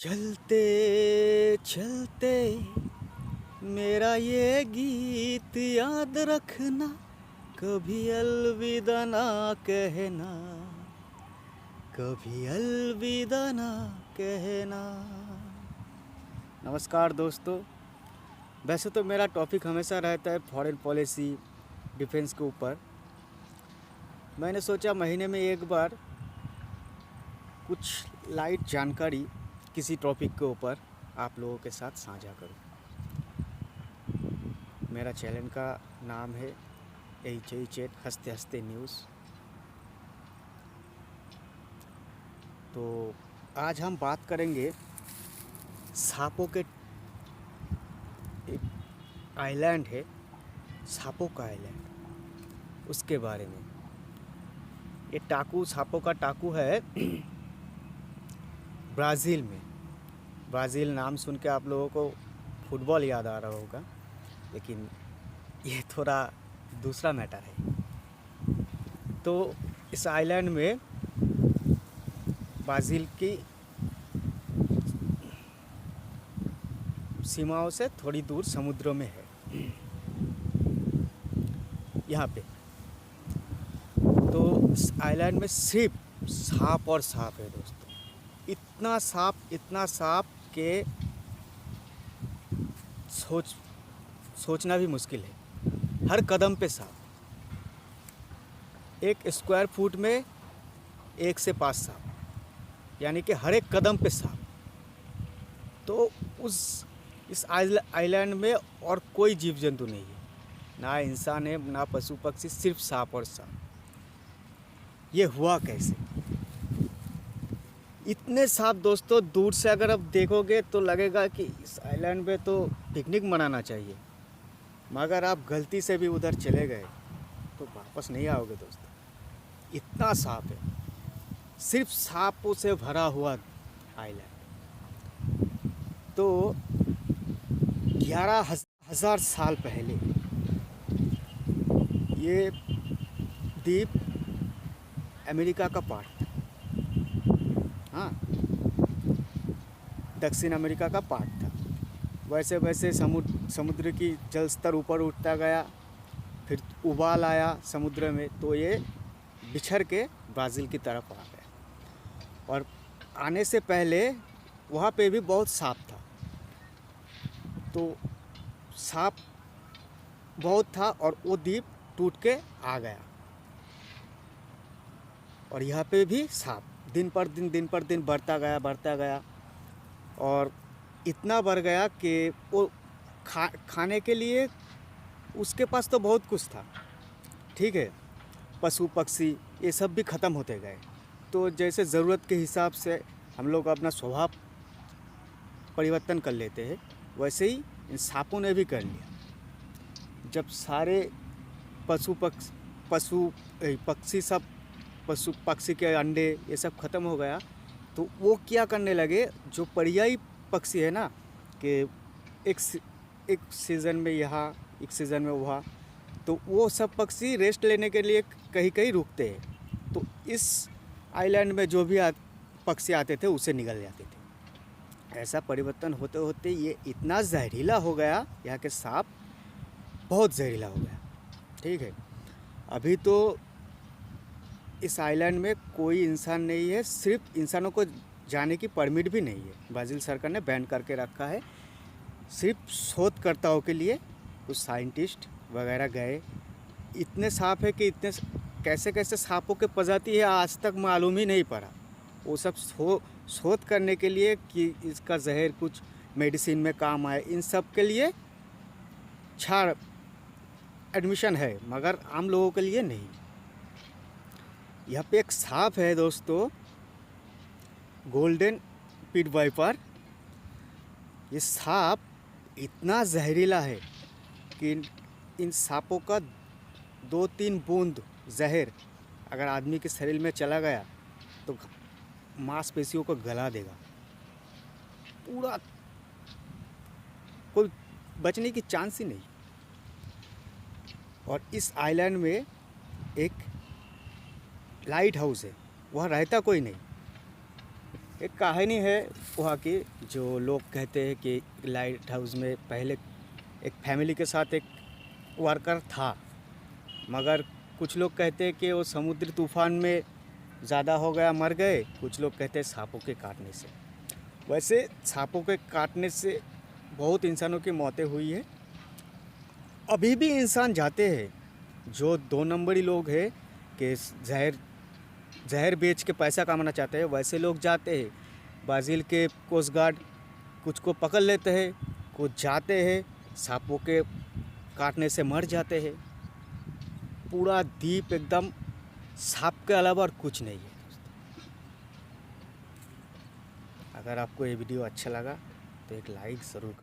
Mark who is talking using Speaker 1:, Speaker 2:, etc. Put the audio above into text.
Speaker 1: चलते चलते मेरा ये गीत याद रखना, कभी अलविदा ना कहना, कभी अलविदा ना कहना। नमस्कार दोस्तों। वैसे तो मेरा टॉपिक हमेशा रहता है फॉरेन पॉलिसी, डिफेंस के ऊपर। मैंने सोचा महीने में एक बार कुछ लाइट जानकारी किसी टॉपिक के ऊपर आप लोगों के साथ साझा करूं। मेरा चैनल का नाम है HHZ हंसते हंसते न्यूज़। तो आज हम बात करेंगे सांपों के, एक आइलैंड है सांपों का आइलैंड, उसके बारे में। ये टाकू, सांपों का टाकू है ब्राज़ील में। ब्राज़ील नाम सुन के आप लोगों को फुटबॉल याद आ रहा होगा, लेकिन ये थोड़ा दूसरा मैटर है। तो इस आइलैंड में ब्राज़ील की सीमाओं से थोड़ी दूर समुद्रों में है यहाँ पे। तो इस आइलैंड में सिर्फ सांप और सांप है दोस्तों। इतना सांप के सोचना भी मुश्किल है। हर कदम पे सांप, एक स्क्वायर फुट में 1 से 5 सांप, यानी कि हर एक कदम पे सांप। तो इस आइलैंड में और कोई जीव जंतु नहीं है, ना इंसान है ना पशु पक्षी, सिर्फ सांप और सांप। ये हुआ कैसे? इतने सांप दोस्तों, दूर से अगर आप देखोगे तो लगेगा कि इस आइलैंड पे तो पिकनिक मनाना चाहिए, मगर आप गलती से भी उधर चले गए तो वापस नहीं आओगे दोस्तों। इतना सांप है, सिर्फ सांपों से भरा हुआ आइलैंड। तो 11,000 साल पहले ये द्वीप अमेरिका का पार्ट था। हाँ, दक्षिण अमेरिका का पार्ट था। वैसे वैसे समुद्र की जल स्तर ऊपर उठता गया, फिर उबाल आया समुद्र में, तो ये बिछड़ के ब्राज़ील की तरफ आ गया। और आने से पहले वहाँ पे भी बहुत सांप था। तो सांप बहुत था और वो द्वीप टूट के आ गया, और यहाँ पे भी सांप दिन पर दिन बढ़ता गया और इतना बढ़ गया कि वो खाने के लिए उसके पास तो बहुत कुछ था, ठीक है, पशु पक्षी ये सब भी ख़त्म होते गए। तो जैसे ज़रूरत के हिसाब से हम लोग अपना स्वभाव परिवर्तन कर लेते हैं, वैसे ही इन सांपों ने भी कर लिया। जब सारे पशु पक्षी के अंडे ये सब ख़त्म हो गया, तो वो क्या करने लगे, जो पर्यायी पक्षी है ना, कि एक सीज़न में यहाँ, एक सीज़न में वहाँ, तो वो सब पक्षी रेस्ट लेने के लिए कहीं कहीं रुकते हैं। तो इस आइलैंड में जो भी पक्षी आते थे उसे निगल जाते थे। ऐसा परिवर्तन होते होते ये इतना जहरीला हो गया, यहाँ के सांप बहुत जहरीला हो गया, ठीक है। अभी तो इस आइलैंड में कोई इंसान नहीं है, सिर्फ इंसानों को जाने की परमिट भी नहीं है। ब्राज़ील सरकार ने बैन करके रखा है। सिर्फ शोधकर्ताओं के लिए कुछ साइंटिस्ट वगैरह गए। इतने सांप है कि इतने कैसे कैसे सांपों के प्रजाति है आज तक मालूम ही नहीं पड़ा। वो सब शोध करने के लिए कि इसका जहर कुछ मेडिसिन में काम आए, इन सब के लिए छाड़ एडमिशन है, मगर आम लोगों के लिए नहीं। यहाँ पे एक सांप है दोस्तों, गोल्डन पिट वाइपर। ये सांप इतना जहरीला है कि इन सांपों का 2-3 बूंद जहर अगर आदमी के शरीर में चला गया तो मांसपेशियों को गला देगा, पूरा कोई बचने की चांस ही नहीं। और इस आइलैंड में एक लाइट हाउस है, वहाँ रहता कोई नहीं, एक कहानी है वहाँ की, जो लोग कहते हैं कि लाइट हाउस में पहले एक फैमिली के साथ एक वर्कर था, मगर कुछ लोग कहते हैं कि वो समुद्री तूफान में ज़्यादा हो गया, मर गए। कुछ लोग कहते हैं सांपों के काटने से। वैसे सांपों के काटने से बहुत इंसानों की मौतें हुई है। अभी भी इंसान जाते हैं, जो 2 नंबरी लोग हैं कि जहर बेच के पैसा कमाना चाहते हैं, वैसे लोग जाते हैं। ब्राज़ील के कोस्ट गार्ड कुछ को पकड़ लेते हैं, कुछ जाते हैं, सांपों के काटने से मर जाते हैं। पूरा द्वीप एकदम सांप के अलावा और कुछ नहीं है। अगर आपको ये वीडियो अच्छा लगा तो एक लाइक ज़रूर करें।